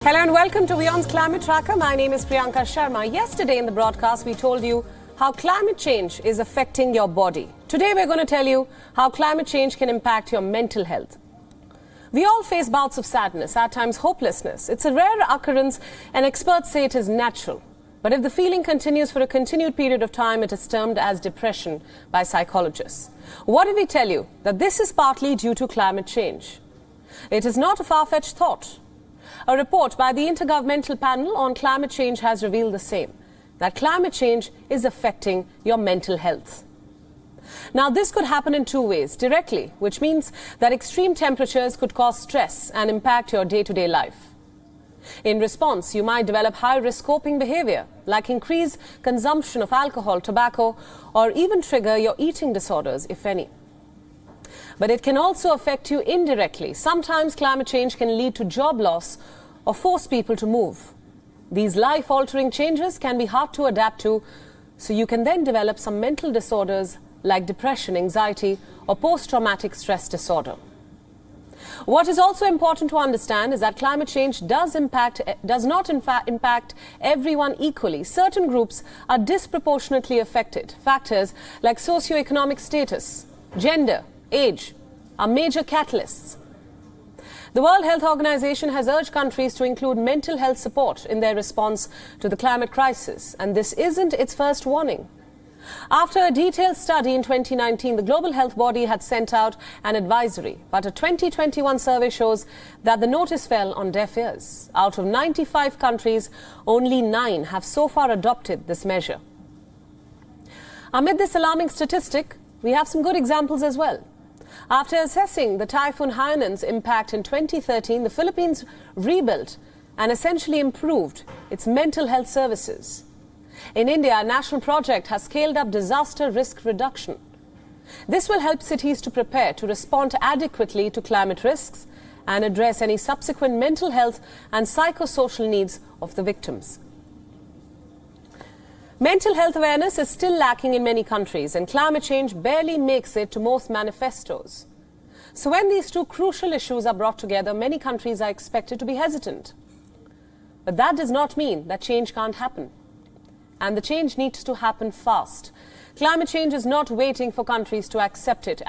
Hello and welcome to WION's Climate Tracker. My name is Priyanka Sharma. Yesterday in the broadcast, we told you how climate change is affecting your body. Today, we're going to tell you how climate change can impact your mental health. We all face bouts of sadness, at times hopelessness. It's a rare occurrence and experts say it is natural. But if the feeling continues for a continued period of time, it is termed as depression by psychologists. What if we tell you that this is partly due to climate change? It is not a far-fetched thought. A report by the Intergovernmental Panel on Climate Change has revealed the same, that climate change is affecting your mental health. Now, this could happen in two ways. Directly, which means that extreme temperatures could cause stress and impact your day-to-day life. In response, you might develop high-risk coping behavior, like increased consumption of alcohol, tobacco, or even trigger your eating disorders, if any. But it can also affect you indirectly. Sometimes climate change can lead to job loss or force people to move. These life-altering changes can be hard to adapt to, so you can then develop some mental disorders like depression, anxiety, or post-traumatic stress disorder. What is also important to understand is that climate change does not impact everyone equally. Certain groups are disproportionately affected. Factors like socioeconomic status, gender, age are major catalysts. The World Health Organization has urged countries to include mental health support in their response to the climate crisis, and this isn't its first warning. After a detailed study in 2019, the global health body had sent out an advisory, but a 2021 survey shows that the notice fell on deaf ears. Out of 95 countries, only 9 have so far adopted this measure. Amid this alarming statistic, we have some good examples as well. After assessing the Typhoon Hainan's impact in 2013, the Philippines rebuilt and essentially improved its mental health services. In India, a national project has scaled up disaster risk reduction. This will help cities to prepare to respond adequately to climate risks and address any subsequent mental health and psychosocial needs of the victims. Mental health awareness is still lacking in many countries, and climate change barely makes it to most manifestos. So when these two crucial issues are brought together, many countries are expected to be hesitant. But that does not mean that change can't happen. And the change needs to happen fast. Climate change is not waiting for countries to accept it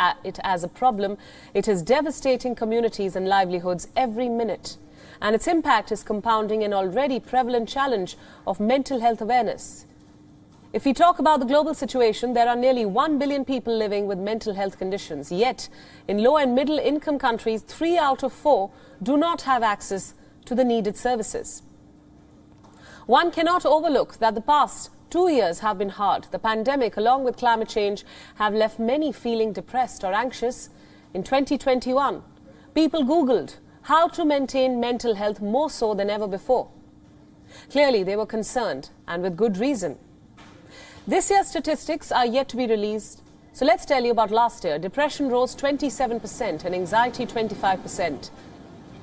as a problem. It is devastating communities and livelihoods every minute. And its impact is compounding an already prevalent challenge of mental health awareness. If we talk about the global situation, there are nearly 1 billion people living with mental health conditions. Yet, in low and middle income countries, 3 out of 4 do not have access to the needed services. One cannot overlook that the past 2 years have been hard. The pandemic, along with climate change, have left many feeling depressed or anxious. In 2021, people Googled how to maintain mental health more so than ever before. Clearly, they were concerned, and with good reason. This year's statistics are yet to be released, so let's tell you about last year. Depression rose 27% and anxiety 25%.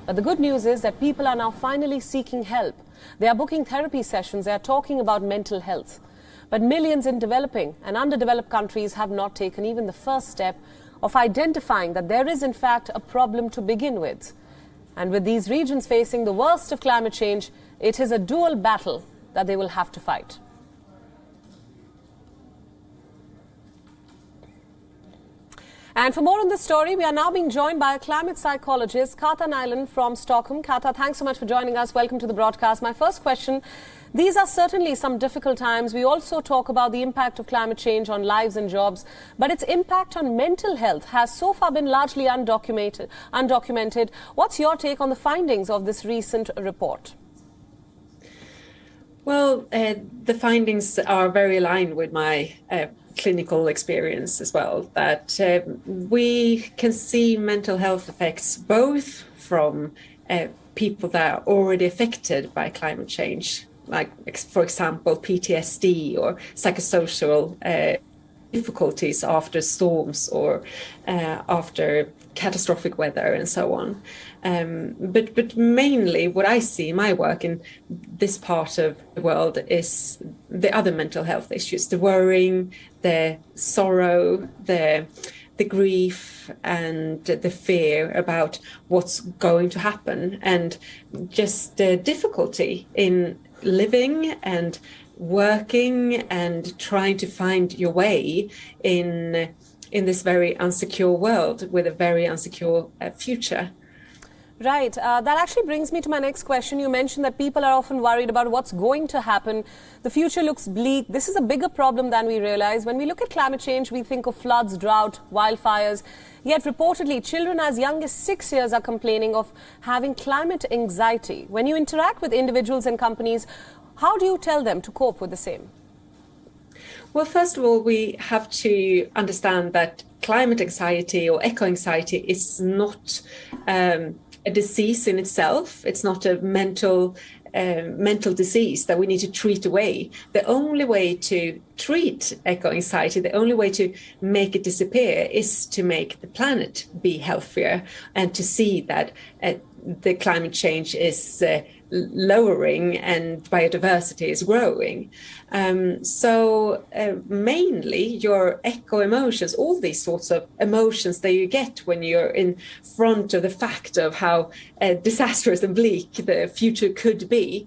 But the good news is that people are now finally seeking help. They are booking therapy sessions, they are talking about mental health. But millions in developing and underdeveloped countries have not taken even the first step of identifying that there is in fact a problem to begin with. And with these regions facing the worst of climate change, it is a dual battle that they will have to fight. And for more on this story, we are now being joined by a climate psychologist, Kata Nyland from Stockholm. Kata, thanks so much for joining us. Welcome to the broadcast. My first question, these are certainly some difficult times. We also talk about the impact of climate change on lives and jobs, but its impact on mental health has so far been largely undocumented. What's your take on the findings of this recent report? Well, the findings are very aligned with my clinical experience as well, that we can see mental health effects both from people that are already affected by climate change, like, for example, PTSD or psychosocial difficulties after storms or after catastrophic weather and so on. But mainly what I see in my work in this part of the world is the other mental health issues, the worrying, the sorrow, the the grief and the fear about what's going to happen, and just the difficulty in living and working and trying to find your way in this very unsecure world with a very unsecure future. Right. That actually brings me to my next question. You mentioned that people are often worried about what's going to happen. The future looks bleak. This is a bigger problem than we realize. When we look at climate change, we think of floods, drought, wildfires. Yet reportedly, children as young as 6 years are complaining of having climate anxiety. When you interact with individuals and companies, how do you tell them to cope with the same? Well, first of all, we have to understand that climate anxiety or eco-anxiety is not a disease in itself. It's not a mental disease that we need to treat away. The only way to treat eco-anxiety, the only way to make it disappear, is to make the planet be healthier and to see that the climate change is lowering and biodiversity is growing. So mainly your eco emotions, all these sorts of emotions that you get when you're in front of the fact of how disastrous and bleak the future could be,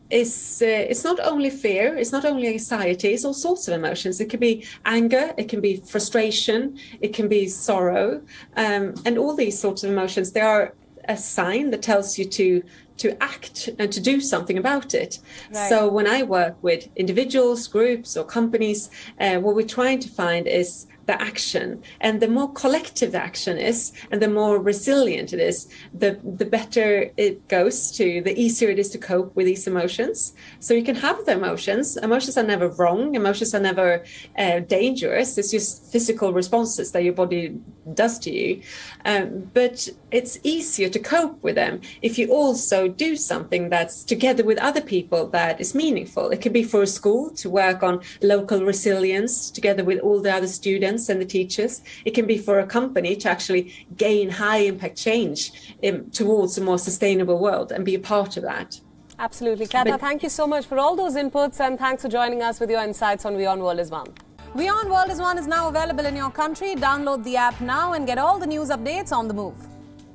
it's not only fear, it's not only anxiety, it's all sorts of emotions. It can be anger, it can be frustration, it can be sorrow, and all these sorts of emotions, they are a sign that tells you to act and to do something about it. Right. So when I work with individuals, groups or companies, what we're trying to find is the action. And the more collective the action is and the more resilient it is, the better it goes to, the easier it is to cope with these emotions. So you can have the emotions. Emotions are never wrong. Emotions are never dangerous. It's just physical responses that your body does to you. But it's easier to cope with them if you also do something that's together with other people that is meaningful. It can be for a school to work on local resilience together with all the other students and the teachers. It can be for a company to actually gain high impact change towards a more sustainable world and be a part of that. Absolutely. Kata, thank you so much for all those inputs, and thanks for joining us with your insights on WION World is One. WION World is One is now available in your country. Download the app now and get all the news updates on the move.